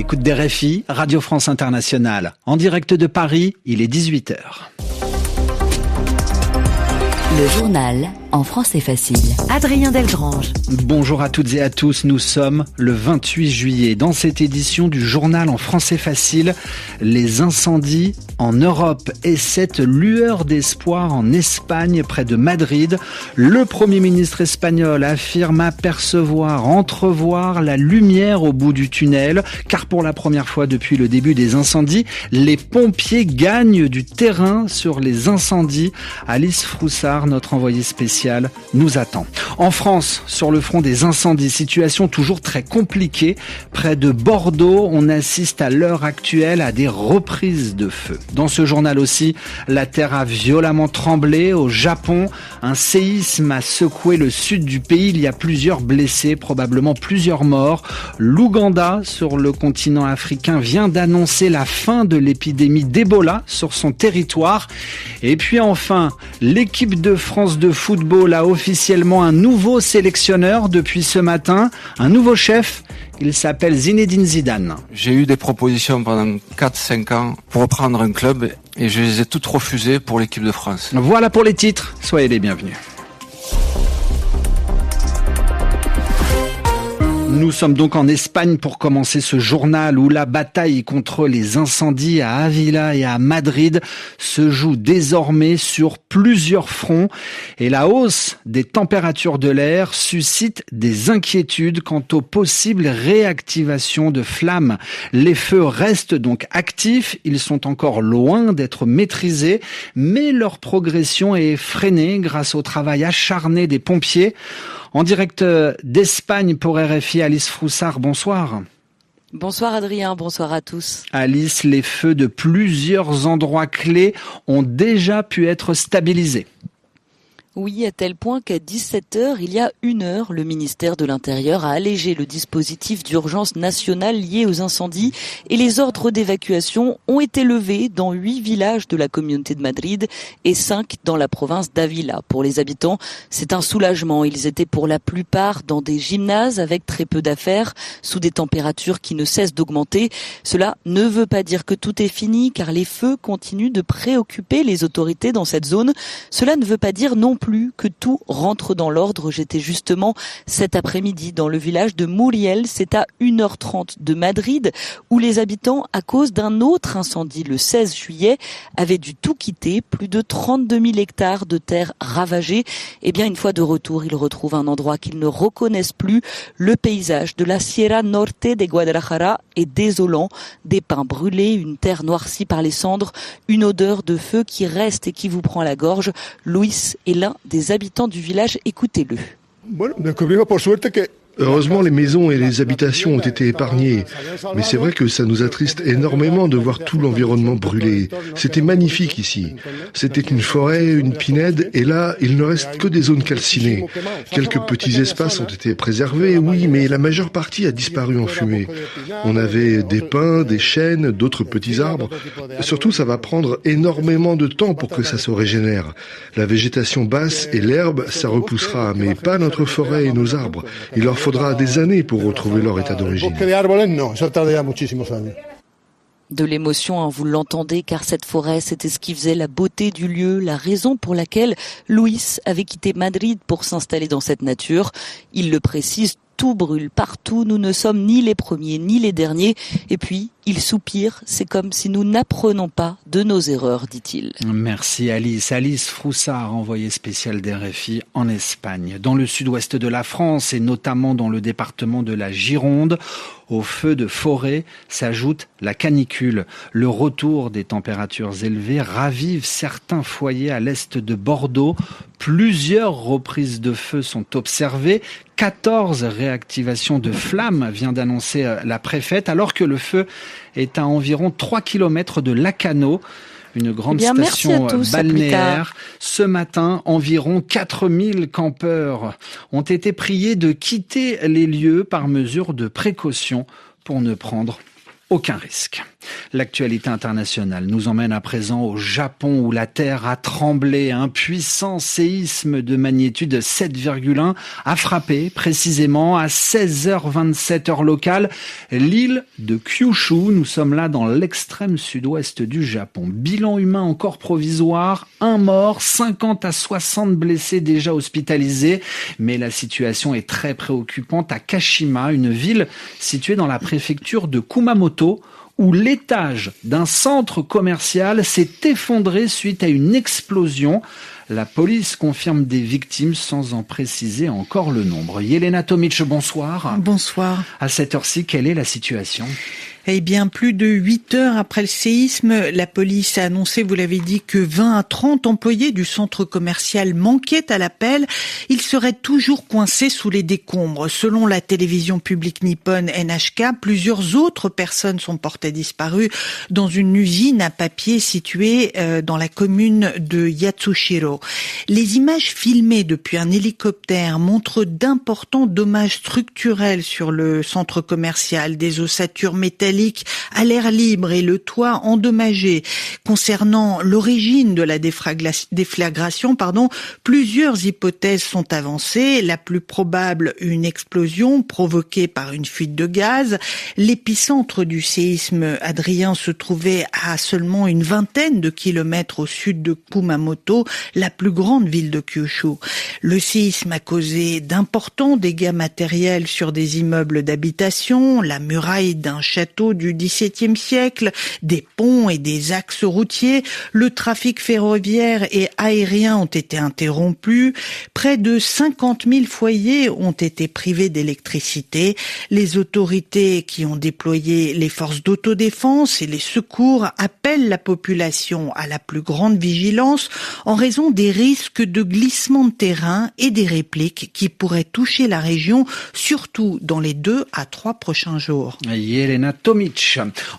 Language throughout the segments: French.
l'écoute des RFI, Radio France Internationale. En direct de Paris, il est 18h. Le journal en français facile. Adrien Delgrange. Bonjour à toutes et à tous, nous sommes le 28 juillet. Dans cette édition du journal en français facile, les incendies en Europe et cette lueur d'espoir en Espagne près de Madrid. Le Premier ministre espagnol affirme entrevoir la lumière au bout du tunnel, car pour la première fois depuis le début des incendies, les pompiers gagnent du terrain sur les incendies. Alice Froussard, notre envoyée spéciale, nous attend. En France, sur le front des incendies, situation toujours très compliquée. Près de Bordeaux, on assiste à l'heure actuelle à des reprises de feu. Dans ce journal aussi, la terre a violemment tremblé au Japon. Un séisme a secoué le sud du pays. Il y a plusieurs blessés, probablement plusieurs morts. L'Ouganda, sur le continent africain, vient d'annoncer la fin de l'épidémie d'Ebola sur son territoire. Et puis enfin, l'équipe de France de football a officiellement un nouveau sélectionneur depuis ce matin, un nouveau chef. Il s'appelle Zinedine Zidane. J'ai eu des propositions pendant 4-5 ans pour reprendre un club et je les ai toutes refusées pour l'équipe de France. Voilà pour les titres, soyez les bienvenus. Nous sommes donc en Espagne pour commencer ce journal où la bataille contre les incendies à Ávila et à Madrid se joue désormais sur plusieurs fronts et la hausse des températures de l'air suscite des inquiétudes quant aux possibles réactivations de flammes. Les feux restent donc actifs, ils sont encore loin d'être maîtrisés, mais leur progression est freinée grâce au travail acharné des pompiers. En direct d'Espagne pour RFI, Alice Froussard, bonsoir. Bonsoir Adrien, bonsoir à tous. Alice, les feux de plusieurs endroits clés ont déjà pu être stabilisés. Oui, à tel point qu'à 17h, il y a 1 heure, le ministère de l'Intérieur a allégé le dispositif d'urgence nationale lié aux incendies et les ordres d'évacuation ont été levés dans 8 villages de la communauté de Madrid et 5 dans la province d'Ávila. Pour les habitants, c'est un soulagement. Ils étaient pour la plupart dans des gymnases avec très peu d'affaires, sous des températures qui ne cessent d'augmenter. Cela ne veut pas dire que tout est fini, car les feux continuent de préoccuper les autorités dans cette zone. Cela ne veut pas dire non plus que tout rentre dans l'ordre. J'étais justement cet après-midi dans le village de Muriel, c'est à 1h30 de Madrid, où les habitants, à cause d'un autre incendie le 16 juillet, avaient dû tout quitter, plus de 32 000 hectares de terres ravagées. Et bien, une fois de retour, ils retrouvent un endroit qu'ils ne reconnaissent plus. Le paysage de la Sierra Norte de Guadalajara est désolant. Des pins brûlés, une terre noircie par les cendres, une odeur de feu qui reste et qui vous prend la gorge. Luis est l'un des habitants du village, écoutez-le. Heureusement, les maisons et les habitations ont été épargnées. Mais c'est vrai que ça nous attriste énormément de voir tout l'environnement brûler. C'était magnifique ici. C'était une forêt, une pinède, et là, il ne reste que des zones calcinées. Quelques petits espaces ont été préservés, oui, mais la majeure partie a disparu en fumée. On avait des pins, des chênes, d'autres petits arbres. Surtout, ça va prendre énormément de temps pour que ça se régénère. La végétation basse et l'herbe, ça repoussera, mais pas notre forêt et nos arbres. Il leur faudra des années pour retrouver leur état d'origine. De l'émotion, vous l'entendez, car cette forêt, c'était ce qui faisait la beauté du lieu, la raison pour laquelle Luis avait quitté Madrid pour s'installer dans cette nature. Il le précise, tout brûle partout, nous ne sommes ni les premiers ni les derniers. Et puis, il soupire, c'est comme si nous n'apprenons pas de nos erreurs, dit-il. Merci Alice. Alice Froussard, envoyée spéciale d'RFI en Espagne. Dans le sud-ouest de la France et notamment dans le département de la Gironde, aux feux de forêt s'ajoute la canicule. Le retour des températures élevées ravive certains foyers à l'est de Bordeaux. Plusieurs reprises de feu sont observées. 14 réactivations de flammes vient d'annoncer la préfète, alors que le feu est à environ 3 km de Lacanau, une grande station balnéaire. Ce matin, environ 4000 campeurs ont été priés de quitter les lieux par mesure de précaution pour ne prendre aucun risque. L'actualité internationale nous emmène à présent au Japon où la terre a tremblé. Un puissant séisme de magnitude 7,1 a frappé précisément à 16h27 heure locale l'île de Kyushu. Nous sommes là dans l'extrême sud-ouest du Japon. Bilan humain encore provisoire, 1 mort, 50 à 60 blessés déjà hospitalisés. Mais la situation est très préoccupante à Kashima, une ville située dans la préfecture de Kumamoto, où l'étage d'un centre commercial s'est effondré suite à une explosion. La police confirme des victimes sans en préciser encore le nombre. Yelena Tomic, bonsoir. Bonsoir. À cette heure-ci, quelle est la situation ? Eh bien, plus de 8 heures après le séisme, la police a annoncé, vous l'avez dit, que 20 à 30 employés du centre commercial manquaient à l'appel. Ils seraient toujours coincés sous les décombres. Selon la télévision publique nippone NHK, plusieurs autres personnes sont portées disparues dans une usine à papier située dans la commune de Yatsushiro. Les images filmées depuis un hélicoptère montrent d'importants dommages structurels sur le centre commercial, des ossatures métalliques à l'air libre et le toit endommagé. Concernant l'origine de la déflagration, plusieurs hypothèses sont avancées. La plus probable, une explosion provoquée par une fuite de gaz. L'épicentre du séisme, Adrien, se trouvait à seulement une vingtaine de kilomètres au sud de Kumamoto, la plus grande ville de Kyushu. Le séisme a causé d'importants dégâts matériels sur des immeubles d'habitation, la muraille d'un château du XVIIe siècle, des ponts et des axes routiers. Le trafic ferroviaire et aérien ont été interrompus. Près de 50 000 foyers ont été privés d'électricité. Les autorités qui ont déployé les forces d'autodéfense et les secours appellent la population à la plus grande vigilance en raison des risques de glissement de terrain et des répliques qui pourraient toucher la région, surtout dans les 2 à 3 prochains jours. Yelena Tomic.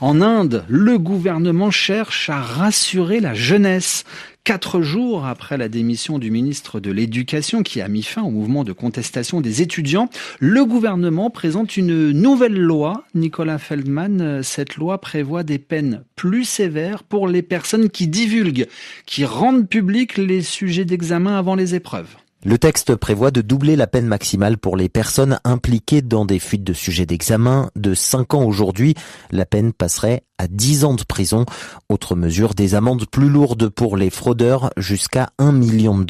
En Inde, le gouvernement cherche à rassurer la jeunesse. 4 jours après la démission du ministre de l'Éducation qui a mis fin au mouvement de contestation des étudiants, le gouvernement présente une nouvelle loi. Nicolas Feldman, cette loi prévoit des peines plus sévères pour les personnes qui divulguent, qui rendent publics les sujets d'examen avant les épreuves. Le texte prévoit de doubler la peine maximale pour les personnes impliquées dans des fuites de sujets d'examen. De 5 ans aujourd'hui, la peine passerait à 10 ans de prison. Autre mesure, des amendes plus lourdes pour les fraudeurs, jusqu'à $1 million.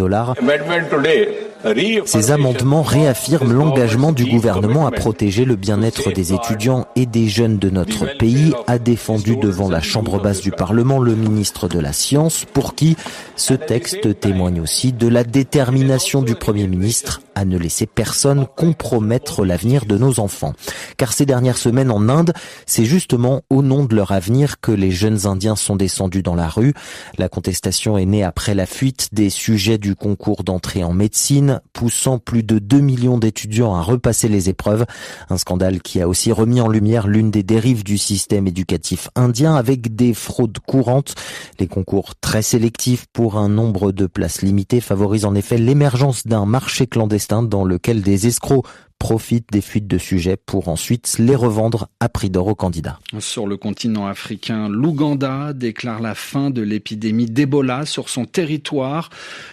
Ces amendements réaffirment l'engagement du gouvernement à protéger le bien-être des étudiants et des jeunes de notre pays, a défendu devant la Chambre basse du Parlement le ministre de la Science, pour qui ce texte témoigne aussi de la détermination du Premier ministre à ne laisser personne compromettre l'avenir de nos enfants. Car ces dernières semaines en Inde, c'est justement au nom de leur avenir que les jeunes Indiens sont descendus dans la rue. La contestation est née après la fuite des sujets du concours d'entrée en médecine, poussant plus de 2 millions d'étudiants à repasser les épreuves. Un scandale qui a aussi remis en lumière l'une des dérives du système éducatif indien avec des fraudes courantes. Les concours très sélectifs pour un nombre de places limitées favorisent en effet l'émergence d'un marché clandestin dans lequel des escrocs profitent des fuites de sujets pour ensuite les revendre à prix d'or aux candidats. Sur le continent africain, l'Ouganda déclare la fin de l'épidémie d'Ebola sur son territoire.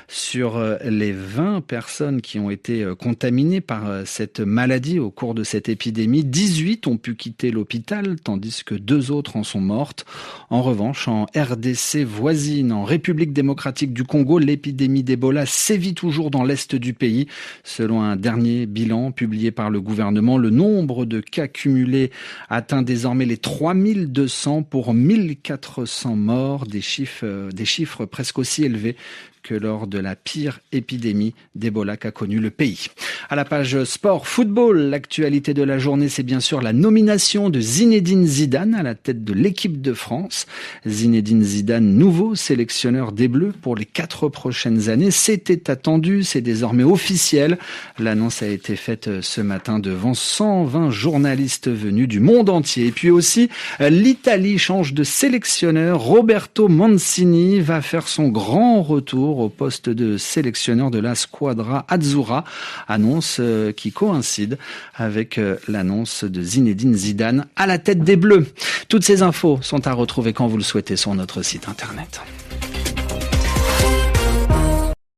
Sur les 20 personnes qui ont été contaminées par cette maladie au cours de cette épidémie, 18 ont pu quitter l'hôpital, tandis que 2 autres en sont mortes. En revanche, en RDC voisine, en République démocratique du Congo, l'épidémie d'Ebola sévit toujours dans l'est du pays. Selon un dernier bilan publié par le gouvernement, le nombre de cas cumulés atteint désormais les 3200 pour 1400 morts, des chiffres presque aussi élevés que lors de la pire épidémie d'Ebola qu'a connue le pays. À la page sport football, l'actualité de la journée, c'est bien sûr la nomination de Zinedine Zidane à la tête de l'équipe de France. Zinedine Zidane, nouveau sélectionneur des Bleus pour les 4 prochaines années. C'était attendu, c'est désormais officiel. L'annonce a été faite ce matin devant 120 journalistes venus du monde entier. Et puis aussi, l'Italie change de sélectionneur. Roberto Mancini va faire son grand retour au poste de sélectionneur de la Squadra Azzurra. Annonce qui coïncide avec l'annonce de Zinedine Zidane à la tête des Bleus. Toutes ces infos sont à retrouver quand vous le souhaitez sur notre site internet.